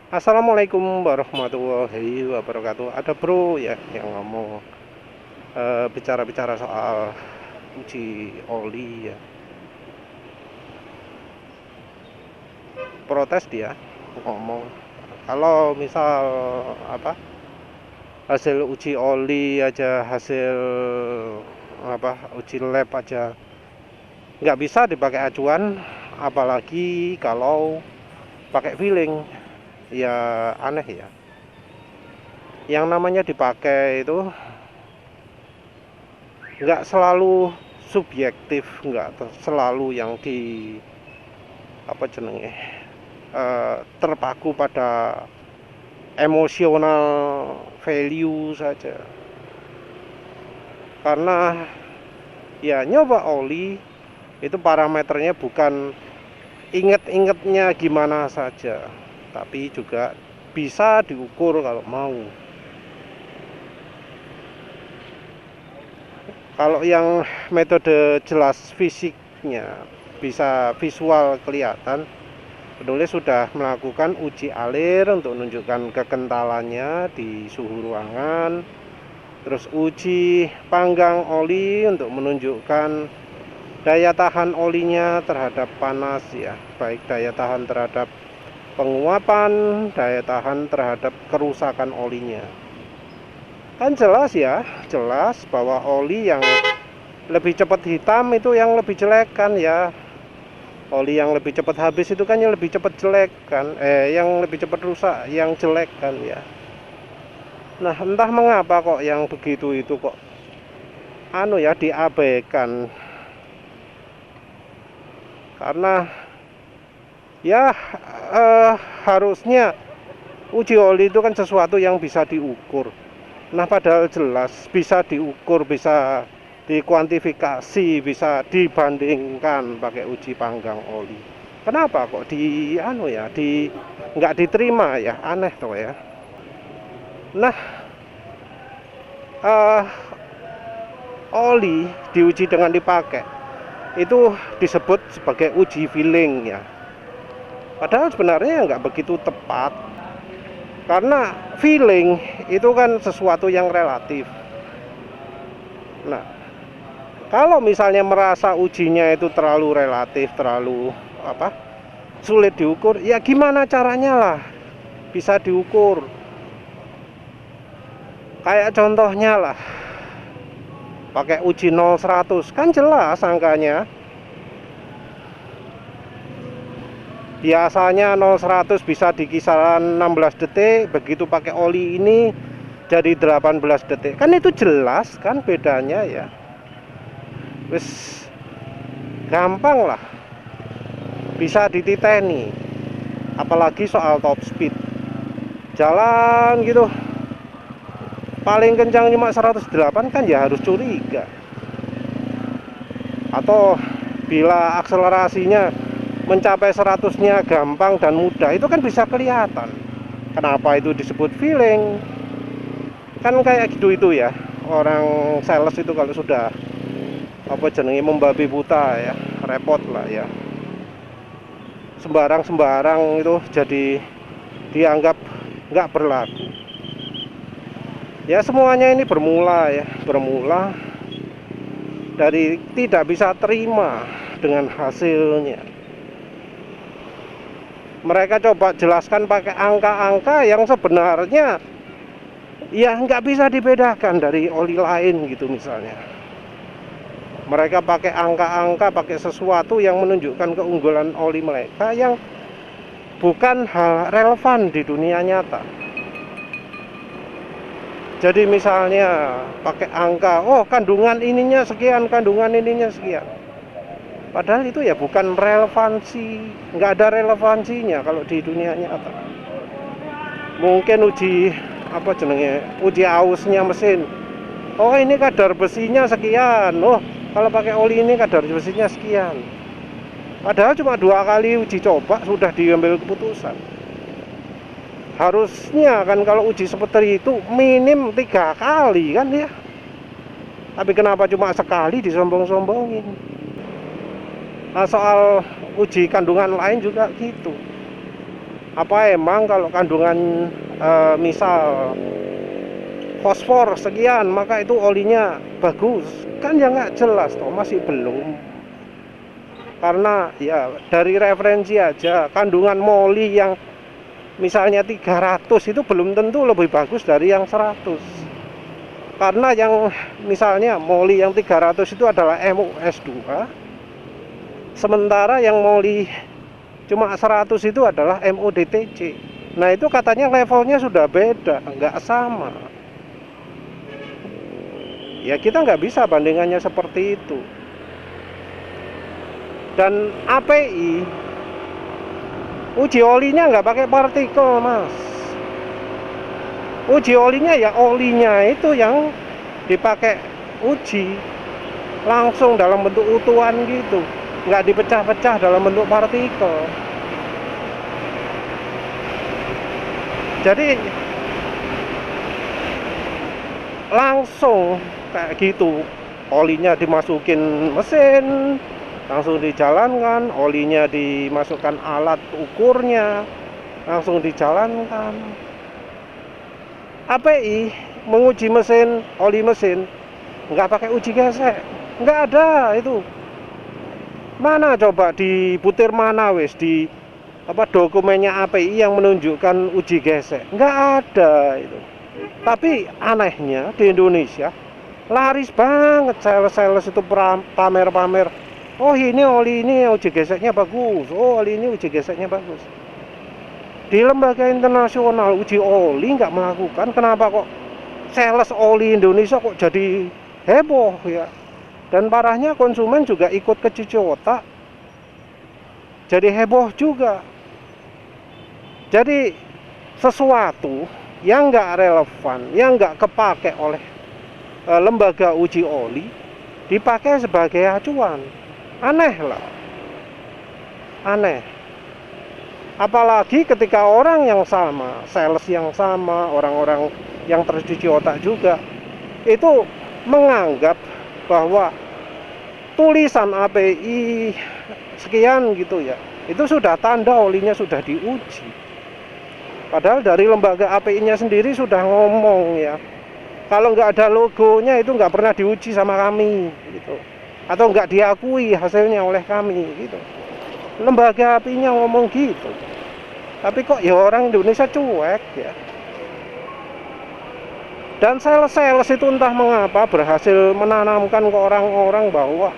Assalamualaikum warahmatullahi wabarakatuh. Ada bro ya yang ngomong bicara-bicara soal uji oli ya. Protes dia ngomong kalau misal apa hasil uji oli aja, hasil uji lab aja nggak bisa dipakai acuan, apalagi kalau pakai feeling. Ya aneh ya. Yang namanya dipakai itu nggak selalu subjektif, nggak selalu yang di jenenge terpaku pada emosional value saja. Karena ya nyoba oli itu parameternya bukan inget-ingetnya gimana saja, tapi juga bisa diukur kalau mau. Kalau yang metode jelas fisiknya bisa visual kelihatan, penulis sudah melakukan uji alir untuk menunjukkan kekentalannya di suhu ruangan, terus uji panggang oli untuk menunjukkan daya tahan olinya terhadap panas ya, baik daya tahan terhadap penguapan, daya tahan terhadap kerusakan olinya. Kan jelas ya, jelas bahwa oli yang lebih cepat hitam itu yang lebih jelek kan ya. Oli yang lebih cepat habis itu kan yang lebih cepat jelek kan, yang lebih cepat rusak yang jelek kan ya. Nah entah mengapa kok yang begitu itu kok diabaikan. Karena ya harusnya uji oli itu kan sesuatu yang bisa diukur. Nah padahal jelas bisa diukur, bisa dikuantifikasi, bisa dibandingkan pakai uji panggang oli. Kenapa kok nggak diterima ya, aneh toh ya. Nah oli diuji dengan dipakai itu disebut sebagai uji feeling ya. Padahal sebenarnya nggak begitu tepat. Karena feeling itu kan sesuatu yang relatif. Nah, kalau misalnya merasa ujinya itu terlalu relatif, terlalu sulit diukur, ya gimana caranya lah bisa diukur? Kayak contohnya lah, pakai uji 0-100 kan jelas angkanya. Biasanya 0-100 bisa di kisaran 16 detik, begitu pakai oli ini jadi 18 detik. Kan itu jelas kan bedanya ya. Wis gampang lah. Bisa dititeni. Apalagi soal top speed. Jalan gitu paling kencang cuma 108 kan ya harus curiga. Atau bila akselerasinya mencapai 100-nya gampang dan mudah, itu kan bisa kelihatan. Kenapa itu disebut feeling? Kan kayak gitu itu ya. Orang sales itu kalau sudah membabi buta ya, repot lah ya. Sembarang itu jadi dianggap nggak berlaku. Ya semuanya ini bermula dari tidak bisa terima dengan hasilnya. Mereka coba jelaskan pakai angka-angka yang sebenarnya ya nggak bisa dibedakan dari oli lain gitu misalnya. Mereka pakai angka-angka, pakai sesuatu yang menunjukkan keunggulan oli mereka yang bukan hal relevan di dunia nyata. Jadi misalnya pakai angka, oh kandungan ininya sekian, kandungan ininya sekian. Padahal itu ya bukan relevansi, nggak ada relevansinya kalau di dunia nyata. Mungkin uji uji ausnya mesin. Oh ini kadar besinya sekian. Oh kalau pakai oli ini kadar besinya sekian. Padahal cuma 2 kali uji coba sudah diambil keputusan. Harusnya kan kalau uji seperti itu minim 3 kali kan ya. Tapi kenapa cuma sekali disombong-sombongin? Nah, soal uji kandungan lain juga gitu. Apa emang kalau kandungan misal fosfor sekian maka itu olinya bagus? Kan ya nggak jelas toh, masih belum. Karena ya dari referensi aja, kandungan moli yang misalnya 300 itu belum tentu lebih bagus dari yang 100. Karena yang misalnya moli yang 300 itu adalah MuS2, sementara yang moli cuma 100 itu adalah MuDTC. Nah itu katanya levelnya sudah beda, nggak sama. Ya kita nggak bisa bandingannya seperti itu. Dan API uji olinya nggak pakai partikel, Mas. Uji olinya ya olinya itu yang dipakai uji langsung dalam bentuk utuhan gitu, nggak dipecah-pecah dalam bentuk partikel. Jadi langsung kayak gitu, olinya dimasukin mesin, langsung dijalankan, olinya dimasukkan alat ukurnya, langsung dijalankan. API menguji mesin, oli mesin, nggak pakai uji gesek, nggak ada itu. Mana coba di butir mana wes di dokumennya API yang menunjukkan uji gesek? Nggak ada itu. Tapi anehnya di Indonesia laris banget sales-sales itu pamer-pamer. Oh ini oli ini uji geseknya bagus. Oh oli ini uji geseknya bagus. Di lembaga internasional uji oli nggak melakukan. Kenapa kok sales oli Indonesia kok jadi heboh ya? Dan parahnya konsumen juga ikut kecuci otak, jadi heboh juga. Jadi sesuatu yang nggak relevan, yang nggak kepake oleh lembaga uji oli dipakai sebagai acuan. Aneh lah, aneh. Apalagi ketika orang yang sama, sales yang sama, orang-orang yang tercuci otak juga, itu menganggap bahwa tulisan API sekian gitu ya, itu sudah tanda olinya sudah diuji. Padahal dari lembaga API-nya sendiri sudah ngomong ya, kalau nggak ada logonya itu nggak pernah diuji sama kami gitu, atau nggak diakui hasilnya oleh kami gitu. Lembaga API-nya ngomong gitu. Tapi kok ya orang Indonesia cuek ya. Dan sales-sales itu entah mengapa berhasil menanamkan ke orang-orang bahwa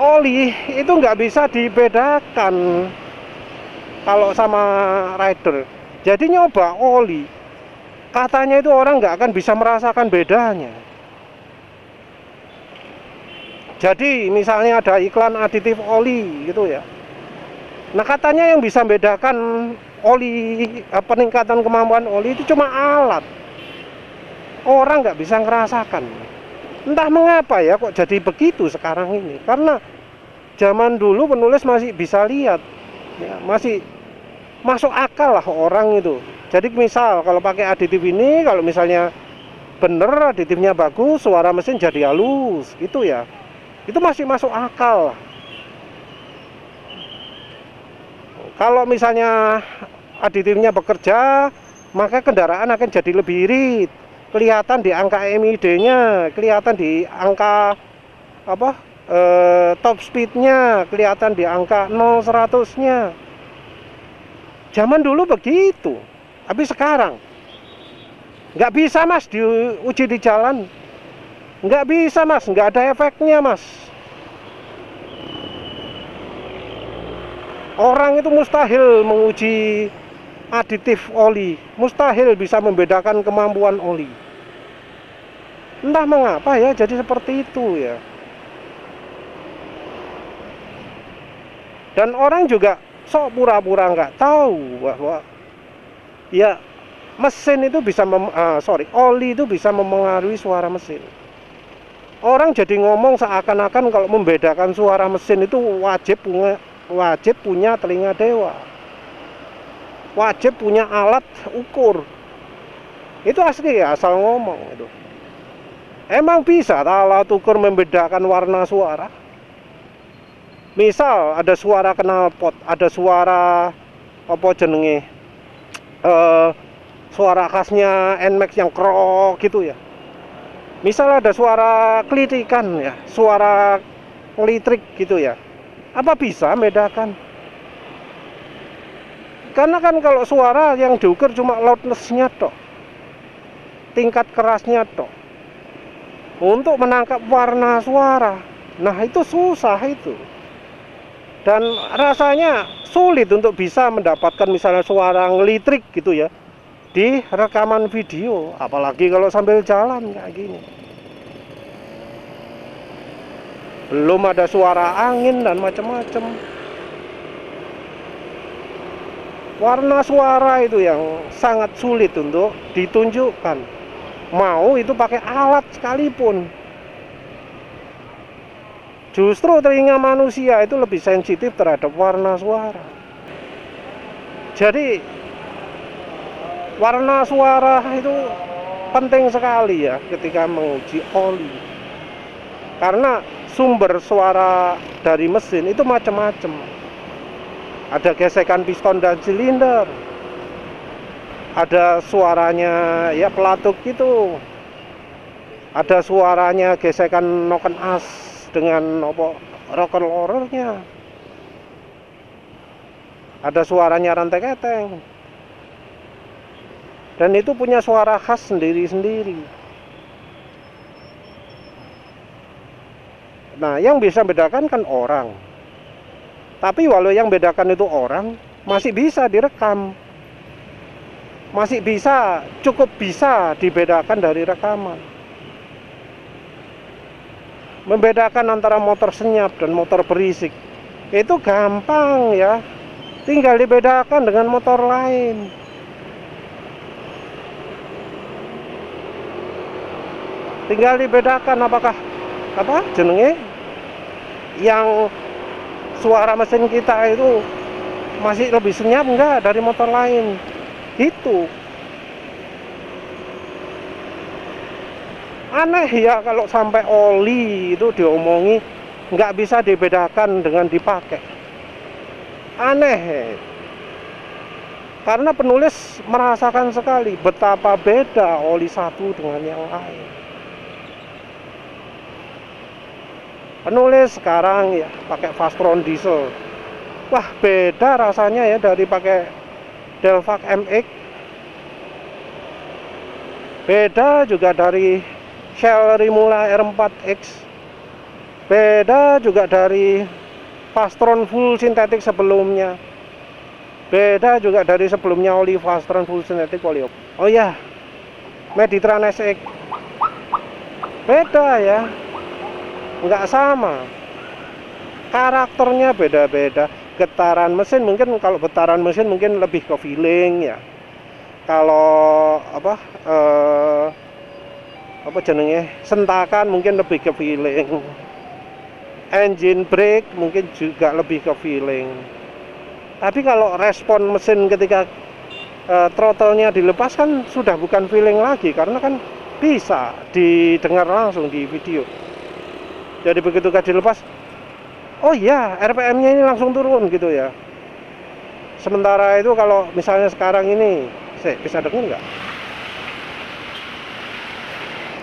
oli itu nggak bisa dibedakan kalau sama rider. Jadi nyoba oli, katanya itu orang nggak akan bisa merasakan bedanya. Jadi misalnya ada iklan aditif oli gitu ya. Nah katanya yang bisa membedakan oli, peningkatan kemampuan oli itu cuma alat. Orang nggak bisa ngerasakan. Entah mengapa ya kok jadi begitu sekarang ini. Karena zaman dulu penulis masih bisa lihat ya, masih masuk akal lah orang itu. Jadi misal kalau pakai aditif ini, kalau misalnya bener aditifnya bagus, suara mesin jadi halus gitu ya, itu masih masuk akal. Kalau misalnya aditifnya bekerja, maka kendaraan akan jadi lebih irit, kelihatan di angka MID-nya, kelihatan di angka top speed-nya, kelihatan di angka 0-100-nya. Zaman dulu begitu, tapi sekarang nggak bisa mas diuji di jalan, nggak bisa mas, nggak ada efeknya mas. Orang itu mustahil menguji aditif oli, mustahil bisa membedakan kemampuan oli. Entah mengapa ya jadi seperti itu ya. Dan orang juga sok pura-pura nggak tahu bahwa ya mesin itu bisa oli itu bisa mempengaruhi suara mesin. Orang jadi ngomong seakan-akan kalau membedakan suara mesin itu wajib punya telinga dewa, wajib punya alat ukur. Itu asli ya, asal ngomong itu. Emang bisa alat ukur membedakan warna suara? Misal ada suara knalpot, ada suara apa jenenge suara khasnya Nmax yang krok gitu ya. Misal ada suara kelitikan ya, suara ngelitrik gitu ya. Apa bisa bedakan? Karena kan kalau suara yang diukur cuma loudness-nya tok, tingkat kerasnya tok. Untuk menangkap warna suara, nah itu susah itu. Dan rasanya sulit untuk bisa mendapatkan misalnya suara ngelitrik gitu ya di rekaman video, apalagi kalau sambil jalan kayak gini. Belum ada suara angin dan macam-macam. Warna suara itu yang sangat sulit untuk ditunjukkan. Mau itu pakai alat sekalipun. Justru telinga manusia itu lebih sensitif terhadap warna suara. Jadi warna suara itu penting sekali ya ketika menguji oli. Karena sumber suara dari mesin itu macam-macam. Ada gesekan piston dan silinder. Ada suaranya ya pelatuk gitu. Ada suaranya gesekan noken as dengan rocker roller-nya. Ada suaranya rantai keteng. Dan itu punya suara khas sendiri-sendiri. Nah, yang bisa bedakan kan orang. Tapi walau yang bedakan itu orang, masih bisa direkam. Masih bisa, cukup bisa dibedakan dari rekaman. Membedakan antara motor senyap dan motor berisik itu gampang ya. Tinggal dibedakan dengan motor lain. Tinggal dibedakan apakah jenenge yang suara mesin kita itu masih lebih senyap enggak dari motor lain gitu. Aneh ya kalau sampai oli itu diomongi nggak bisa dibedakan dengan dipakai. Aneh. Karena penulis merasakan sekali betapa beda oli satu dengan yang lain. Penulis sekarang ya pakai Fastron diesel. Wah, beda rasanya ya dari pakai Delvac MX. Beda juga dari Shell Rimula R4X. Beda juga dari Fastron full sintetik sebelumnya. Beda juga dari sebelumnya oli Fastron full sintetik oli. Oh ya, Meditran SX. Beda ya. Nggak sama, karakternya beda-beda. Getaran mesin mungkin, kalau getaran mesin mungkin lebih ke feeling ya. Kalau jenenge sentakan mungkin lebih ke feeling. Engine brake mungkin juga lebih ke feeling. Tapi kalau respon mesin ketika throttle-nya dilepas kan sudah bukan feeling lagi, karena kan bisa didengar langsung di video. Jadi begitu gaji lepas, oh iya RPM-nya ini langsung turun gitu ya. Sementara itu kalau misalnya sekarang ini, bisa dengar nggak?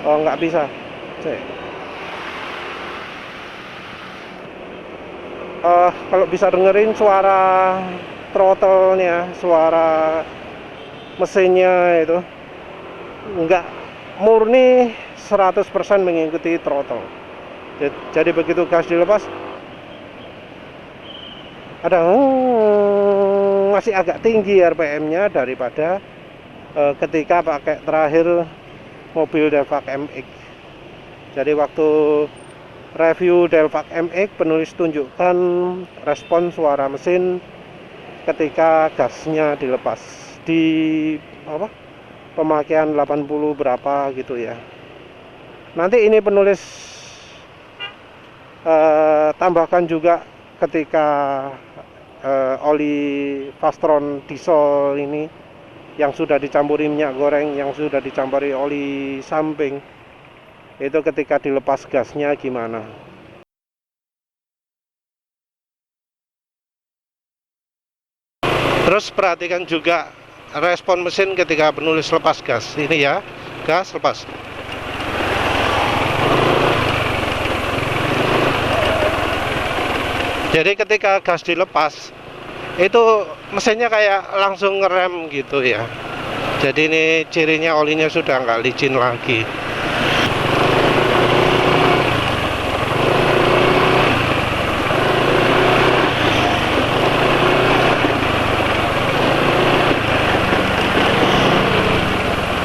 Oh nggak bisa. Kalau bisa dengerin suara throttle-nya, suara mesinnya itu nggak murni 100% mengikuti throttle. Jadi begitu gas dilepas ada masih agak tinggi RPM-nya daripada ketika pakai terakhir mobil Delvac MX. Jadi waktu review Delvac MX penulis tunjukkan respon suara mesin ketika gasnya dilepas di pemakaian 80 berapa gitu ya. Nanti ini penulis tambahkan juga ketika oli Fastron diesel ini yang sudah dicampuri minyak goreng, yang sudah dicampuri oli samping, itu ketika dilepas gasnya gimana. Terus perhatikan juga respon mesin ketika penulis lepas gas. Ini ya, gas lepas. Jadi ketika gas dilepas, itu mesinnya kayak langsung ngerem gitu ya. Jadi ini cirinya olinya sudah nggak licin lagi.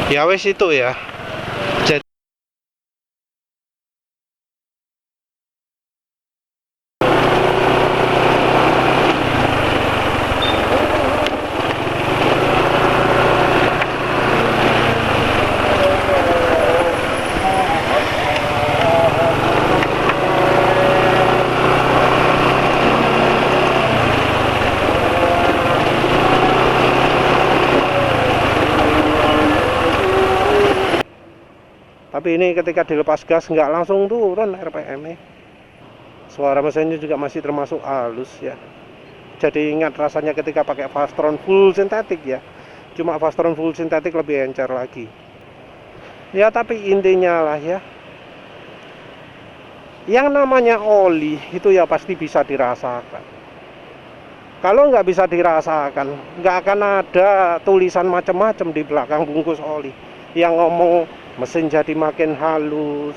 Ya wes itu ya. Jadi tapi ini ketika dilepas gas nggak langsung turun RPM-nya. Suara mesinnya juga masih termasuk halus ya. Jadi ingat rasanya ketika pakai Fastron full sintetik ya. Cuma Fastron full sintetik lebih encer lagi. Ya tapi intinya lah ya, yang namanya oli itu ya pasti bisa dirasakan. Kalau nggak bisa dirasakan, nggak akan ada tulisan macam-macam di belakang bungkus oli yang ngomong mesin jadi makin halus,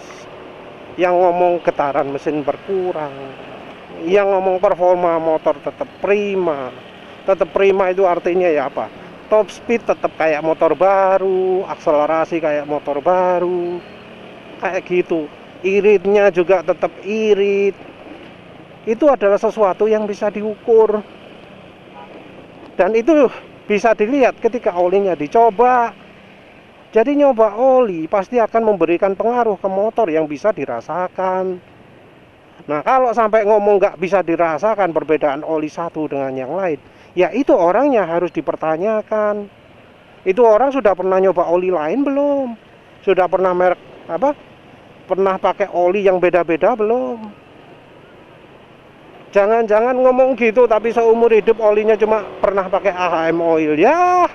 yang ngomong getaran mesin berkurang, yang ngomong performa motor tetap prima. Tetap prima itu artinya ya apa? Top speed tetap kayak motor baru, akselerasi kayak motor baru, kayak gitu. Iritnya juga tetap irit. Itu adalah sesuatu yang bisa diukur. Dan itu bisa dilihat ketika olinya dicoba. Jadi nyoba oli pasti akan memberikan pengaruh ke motor yang bisa dirasakan. Nah kalau sampai ngomong nggak bisa dirasakan perbedaan oli satu dengan yang lain, ya itu orangnya harus dipertanyakan. Itu orang sudah pernah nyoba oli lain belum? Sudah pernah merek apa? Pernah pakai oli yang beda-beda belum? Jangan-jangan ngomong gitu tapi seumur hidup olinya cuma pernah pakai AHM oil ya.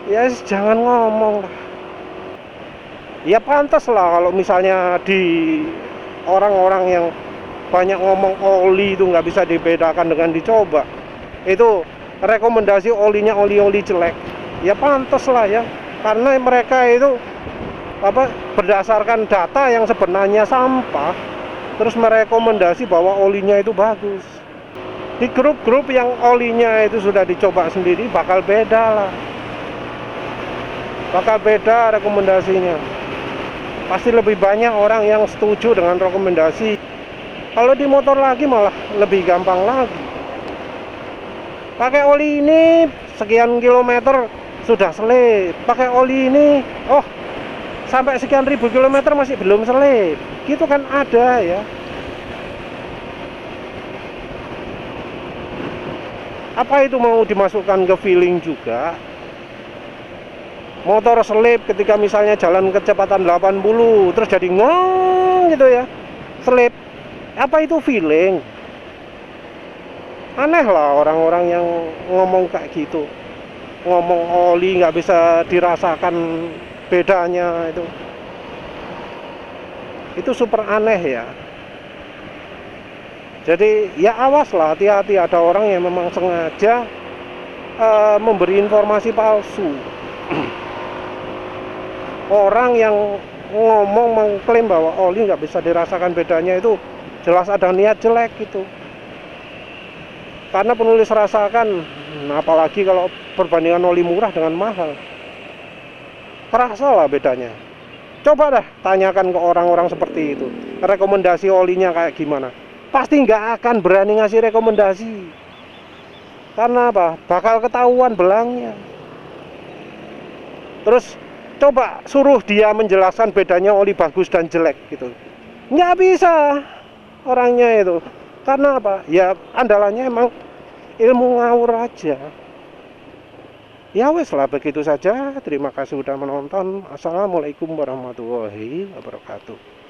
Ya jangan ngomong lah. Ya pantas lah kalau misalnya di orang-orang yang banyak ngomong oli itu nggak bisa dibedakan dengan dicoba. Itu rekomendasi olinya oli-oli jelek. Ya pantas lah ya. Karena mereka itu berdasarkan data yang sebenarnya sampah, terus merekomendasi bahwa olinya itu bagus. Di grup-grup yang olinya itu sudah dicoba sendiri bakal beda lah. Bakal beda rekomendasinya. Pasti lebih banyak orang yang setuju dengan rekomendasi. Kalau di motor lagi malah lebih gampang lagi. Pakai oli ini sekian kilometer sudah selip. Pakai oli ini sampai sekian ribu kilometer masih belum selip. Gitu kan ada ya. Apa itu mau dimasukkan ke feeling juga? Motor selip ketika misalnya jalan kecepatan 80 terus jadi ngong gitu ya, selip. Apa itu feeling? Aneh lah orang-orang yang ngomong kayak gitu, ngomong oli nggak bisa dirasakan bedanya. Itu super aneh ya. Jadi ya awas lah, hati-hati, ada orang yang memang sengaja memberi informasi palsu. Orang yang ngomong mengklaim bahwa oli nggak bisa dirasakan bedanya itu jelas ada niat jelek gitu. Karena penulis rasakan, apalagi kalau perbandingan oli murah dengan mahal, terasa lah bedanya. Coba dah tanyakan ke orang-orang seperti itu, rekomendasi olinya kayak gimana. Pasti nggak akan berani ngasih rekomendasi. Karena apa? Bakal ketahuan belangnya. Terus coba suruh dia menjelaskan bedanya oli bagus dan jelek gitu. Nggak bisa orangnya itu. Karena apa? Ya andalannya emang ilmu ngawur aja. Ya wes lah, begitu saja. Terima kasih sudah menonton. Assalamualaikum warahmatullahi wabarakatuh.